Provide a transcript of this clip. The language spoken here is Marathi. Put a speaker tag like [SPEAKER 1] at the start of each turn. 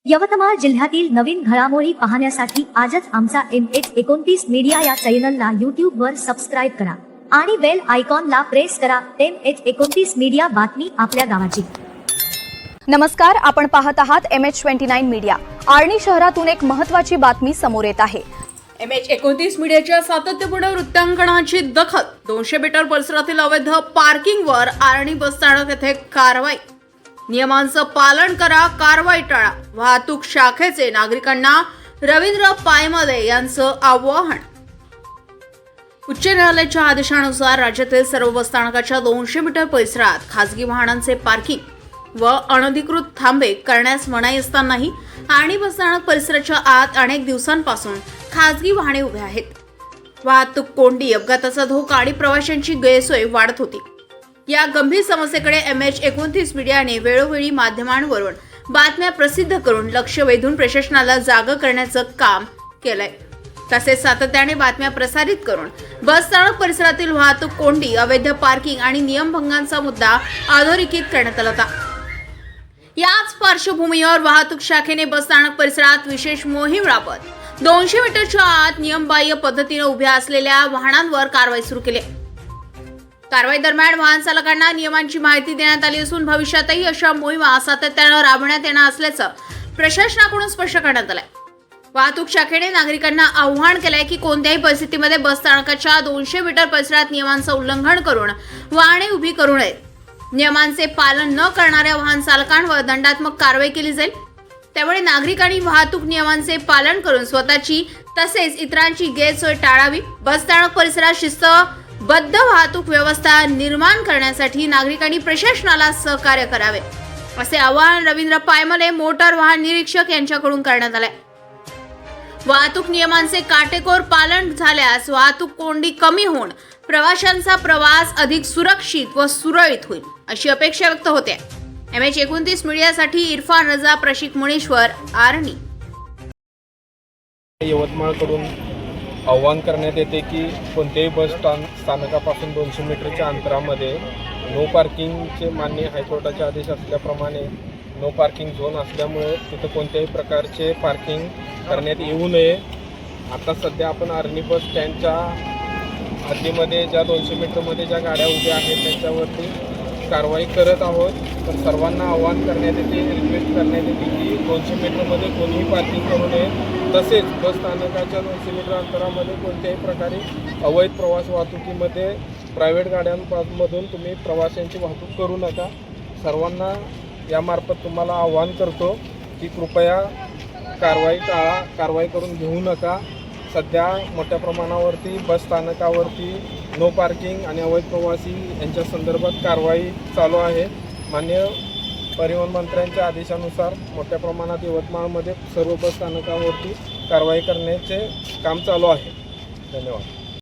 [SPEAKER 1] यवतमाळ जिल्ह्यातील नवीन घडामोडी पाहण्यासाठी आजच आमचा MH29 मीडिया या चॅनलला यूट्यूबवर सबस्क्राईब करा आणि बेल आयकॉनला प्रेस करा। MH29 मीडिया, बातमी आपल्या गावाची।
[SPEAKER 2] नमस्कार, आपण पाहत आहात MH29 मीडिया। आर्णी शहरातून एक महत्त्वाची बातमी समोर येत आहे।
[SPEAKER 3] MH29 मीडियाच्या सातत्यपूर्ण वृत्तांकनाची दखल। 200 मीटर परिसरातील अवैध पार्किंगवर आर्णी बसस्थानक येथे कारवाई। नियमांचं पालन करा, कारवाई टाळा। वाहतूक शाखेचे नागरिकांना रवींद्र पायमले यांचं आवाहन। उच्च न्यायालयाच्या आदेशानुसार राज्यातील सर्व बसस्थानकाच्या 200 मीटर परिसरात खासगी वाहनांचे पार्किंग व अनधिकृत थांबे करण्यास मनाई असतानाही आर्णी बसस्थानक परिसराच्या आत अनेक दिवसांपासून खासगी वाहने उभे आहेत। वाहतूक कोंडी, अपघाताचा धोका आणि प्रवाशांची गैरसोय वाढत होती। या गंभीर समस्येकडे MH29 मीडियाने वेळोवेळी माध्यमांवरून बातम्या प्रसिद्ध करून लक्ष वेधून प्रशासनाला जागं करण्याचं काम केलंय। तसेच सातत्याने बातम्या प्रसारित करून बसस्थानक परिसरातील वाहतूक कोंडी, अवैध पार्किंग आणि नियमभंगांचा मुद्दा अधोरेखित करण्यात आला होता। याच पार्श्वभूमीवर वाहतूक शाखेने बसस्थानक परिसरात विशेष मोहीम राबवत 200 मीटरच्या आत नियमबाह्य पद्धतीने उभ्या असलेल्या वाहनांवर कारवाई सुरू केली। कारवाई दरम्यान वाहन चालकांना नियमांची माहिती देण्यात आली असून भविष्यातही अशा मोहिमा सातत्याने राबवण्यात येणार असल्याचं प्रशासनाकडून स्पष्ट करण्यात आलंय। वाहतूक शाखेने नागरिकांना आवाहन केलंय की कोणत्याही परिस्थितीमध्ये बसस्थानकाच्या 200 मीटर परिसरात नियमांचं उल्लंघन करून वाहने उभी करू नयेत। नियमांचे पालन न करणाऱ्या वाहन चालकांवर दंडात्मक कारवाई केली जाईल। त्यामुळे नागरिकांनी वाहतूक नियमांचे पालन करून स्वतःची तसेच इतरांची गैरसोय टाळावी। बसस्थानक परिसरात शिस्तबद्ध वाहतूक व्यवस्था निर्माण करण्यासाठी नागरिकांनी प्रशासनाला सहकार्य करावे, असे आवाहन रवींद्र पायमले, मोटार वाहन निरीक्षक यांच्याकडून करण्यात आले। वाहतूक नियमांचे काटेकोर पालन झाल्यास वाहतूक कोंडी कमी होऊन प्रवाशांचा प्रवास अधिक सुरक्षित व सुरळीत होईल, अशी अपेक्षा व्यक्त होते। MH29 मीडियासाठी इरफान रजा, प्रशिक मुनीश्वर, आर्णी।
[SPEAKER 4] यवतमाळकडून आवाहन करण्यात येते की कोणत्याही बस स्थानकापासून 200 मीटरच्या अंतरामध्ये नो पार्किंगचे मान्य हायकोर्टाचे आदेश असल्याप्रमाणे नो पार्किंग झोन असल्यामुळे तिथं कोणत्याही प्रकारचे पार्किंग करण्यात येऊ नये। आता सध्या आपण आर्णी बस स्टँडच्या हद्दीमध्ये ज्या 200 मीटरमध्ये ज्या गाड्या उभ्या आहेत त्यांच्यावरती कारवाई करत आहोत। पण सर्वांना आवाहन करण्यात येते, रिक्वेस्ट करण्यात येते की 200 मीटरमध्ये कोणीही पार्किंग करू नये। तसेच बस स्थानकाच्या 200 मीटर अंतरामध्ये कोणत्याही प्रकारे अवैध प्रवास वाहतुकीमध्ये प्रायव्हेट गाड्यांमधून तुम्ही प्रवाशांची वाहतूक करू नका। सर्वांना यामार्फत तुम्हाला आवाहन करतो की कृपया कारवाई टाळा, कारवाई करून घेऊ नका। सध्या मोठ्या प्रमाणावरती बस स्थानकावरती नो पार्किंग आणि अवैध प्रवासी यांच्या संदर्भात कारवाई चालू आहे। माननीय परिवहन मंत्र्यांच्या आदेशानुसार मोठ्या प्रमाणात यवतमाळमध्ये सर्व बस स्थानकावरती कारवाई करण्याचे काम चालू आहे। धन्यवाद।